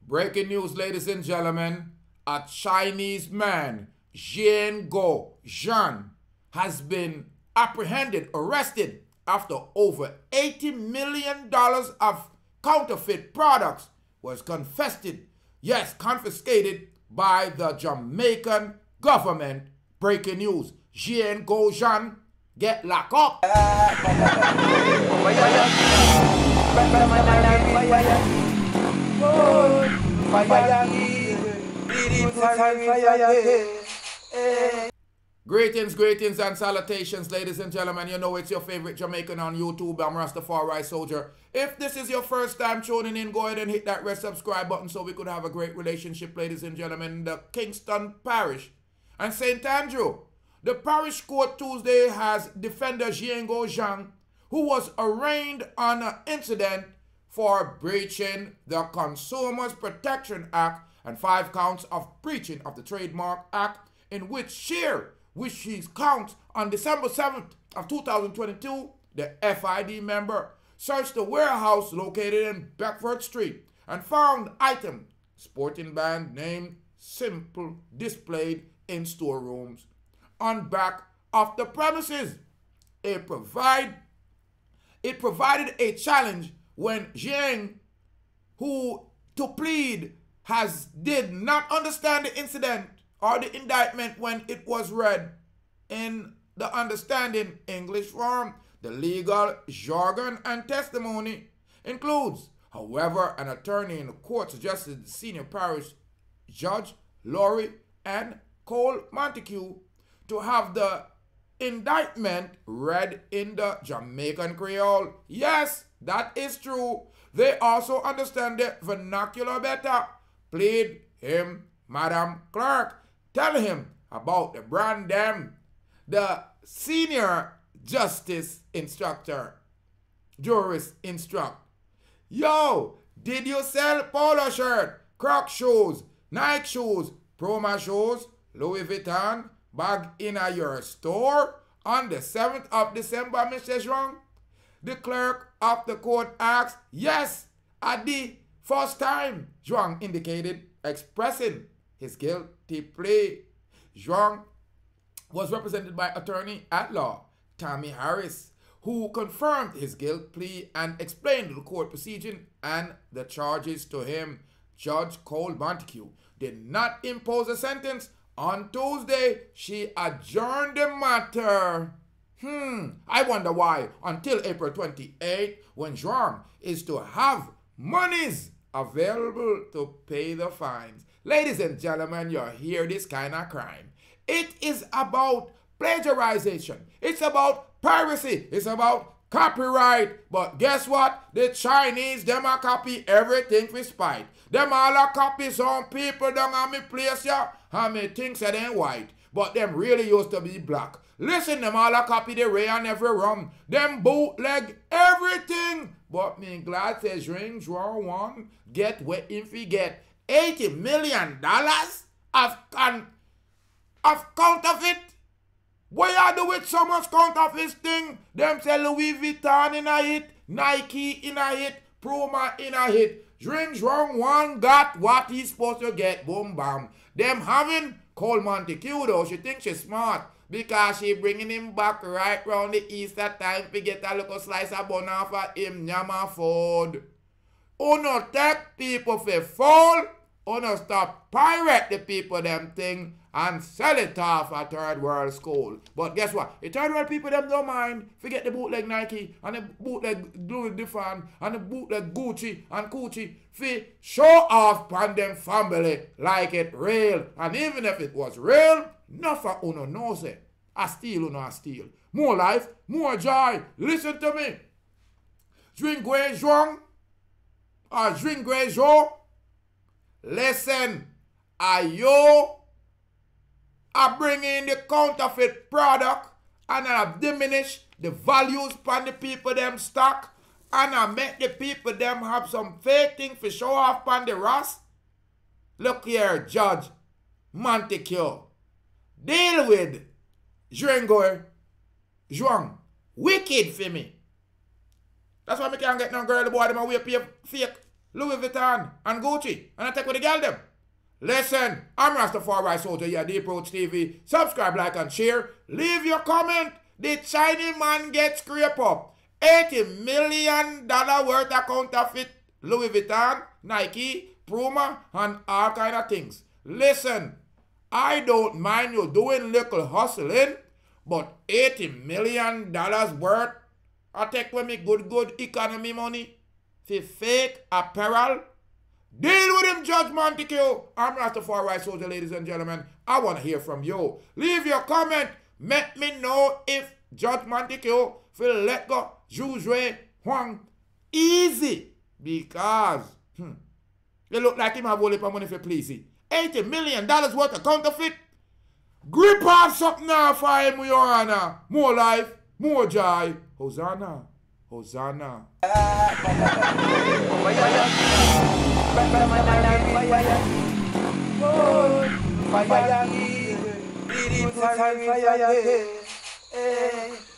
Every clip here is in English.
Breaking news, ladies and gentlemen. A Chinese man, Jean, has been apprehended, arrested after over $80 million of counterfeit products was confiscated by the Jamaican government. Breaking news. Jean get locked up. Greetings and salutations, ladies and gentlemen. You know it's your favorite Jamaican on YouTube. I'm Rastafari Soldier. If this is your first time tuning in, go ahead and hit that red subscribe button so we could have a great relationship, ladies and gentlemen. In the Kingston Parish and St. Andrew, the parish court Tuesday has defender Jean, who was arraigned on an incident for breaching the Consumers Protection Act and 5 counts of breaching of the Trademark Act, in which she counts on December 7th of 2022, the FID member searched the warehouse located in Beckford Street and found item sporting band named Simple displayed in storerooms on back of the premises. It provided a challenge when Jiang, who to plead did not understand the incident or the indictment when it was read in the understanding English form. The legal jargon and testimony includes, however, an attorney in the court suggested the senior parish judge, Laurie and Cole Montague, to have the indictment read in the Jamaican Creole. Yes, that is true. They also understand the vernacular better. Plead him, Madam Clerk. Tell him about the brand them. The senior justice instructor, jurist instruct. Yo, did you sell polo shirt, Croc shoes, Nike shoes, Puma shoes, Louis Vuitton bag in your store on the 7th of December, Mr. Zhuang? The clerk of the court asked. Yes, at the first time, Zhuang indicated, expressing his guilty plea. Zhuang was represented by attorney at law Tammy Harris, who confirmed his guilt plea and explained the court proceeding and the charges to him. Judge Cole Montague did not impose a sentence. On Tuesday, she adjourned the matter. I wonder why until April 28th, when Zhuang is to have monies available to pay the fines. Ladies and gentlemen, you hear this kind of crime. It is about plagiarization. It's about piracy. It's about copyright. But guess what? The Chinese, them a copy everything for spite. Them all a copy some people down on me place here, and me thinks that ain't white. But them really used to be black. Listen, them all a copy the ray and every rum. Them bootleg everything. But me glad says ring draw one, get where if we get $80 million of counterfeit. What you do with so much counterfeit thing? Them say Louis Vuitton in a hit, Nike in a hit, Puma in a hit. Drinks wrong one got what he's supposed to get. Boom bam. Them having Cole Montague though, she thinks she's smart because she bringing him back right round the Easter time to get a little slice of bun off of him nyama food. Uno take people for fall. Uno stop pirate the people them thing and sell it off at third world school. But guess what? The third world people them don't mind. Forget the bootleg Nike and the bootleg Louis Vuitton and the bootleg Gucci and Gucci. For show off on them family like it real. And even if it was real, nothing uno knows it. I steal uno I steal. More life, more joy. Listen to me. Drink Gui Zhuang or drink Gui Zhou. Listen, I bring in the counterfeit product and I diminish the values upon the people them stock and I make the people them have some fake thing for show off upon the Rasta. Look here, Judge Montague. Deal with Zhuang. Wicked for me. That's why I can't get no girl the boy them away pay fake Louis Vuitton, and Gucci. And I take with the girl them. Listen, I'm Rastafari Soldier, yeah, Deep Roots TV. Subscribe, like, and share. Leave your comment. The Chinese man gets scrape up. $80 million worth of counterfeit Louis Vuitton, Nike, Puma, and all kind of things. Listen, I don't mind you doing little hustling, but $80 million worth, I take with me good economy money for fake apparel. Deal with him, Judge Montague. I'm Rastafari Soldier, ladies and gentlemen. I want to hear from you. Leave your comment. Let me know if Judge Montague will let go Jujue Huang easy. Because it look like him have all the money for please. $80 million worth of counterfeit. Grip on something now for him, Your Honor. More life, more joy. Hosanna. Hosanna.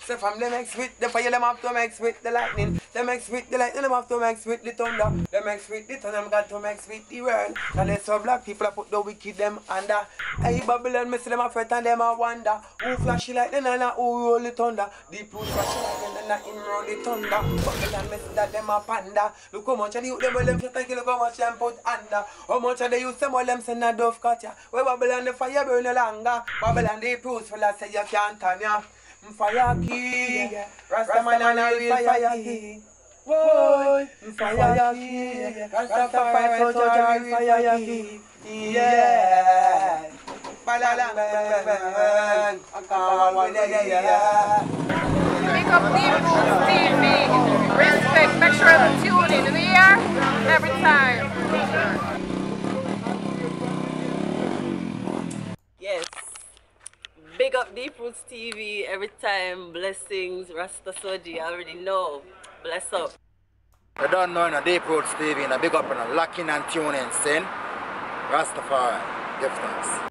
So from them mix with the fire, them have to mix with the lightning. Them mix with the lightning, them have to mix with the thunder. Them mix with the thunder, them got to mix with the world. And they so black people I put the wicked them under. Hey Babylon, me see them a fret and them a wonder. Who flashy like them and who roll the thunder. Deep root flashy like them and not him roll the thunder. Babylon, me see that them a panda. Look how much of the youth them will them shut and look how much them put under. How much of the youth them will them send a dove cut ya. Where Babylon the fire burn no longer. Babylon the proofs for that say you can't turn ya. Fire king, Rasta man and a real fire king. Whoa, fire king, Rastafari soldier, fire king. Yeah, bang bang, Pick up Deep Roots TV. Respect, make sure to tune in here every time. Yes. Big up Deep Roots TV every time. Blessings, Rasta Soji, you already know. Bless up. You don't know in Deep Roots TV, and a big up and a locking and tuning, sin. Rastafari, give thanks.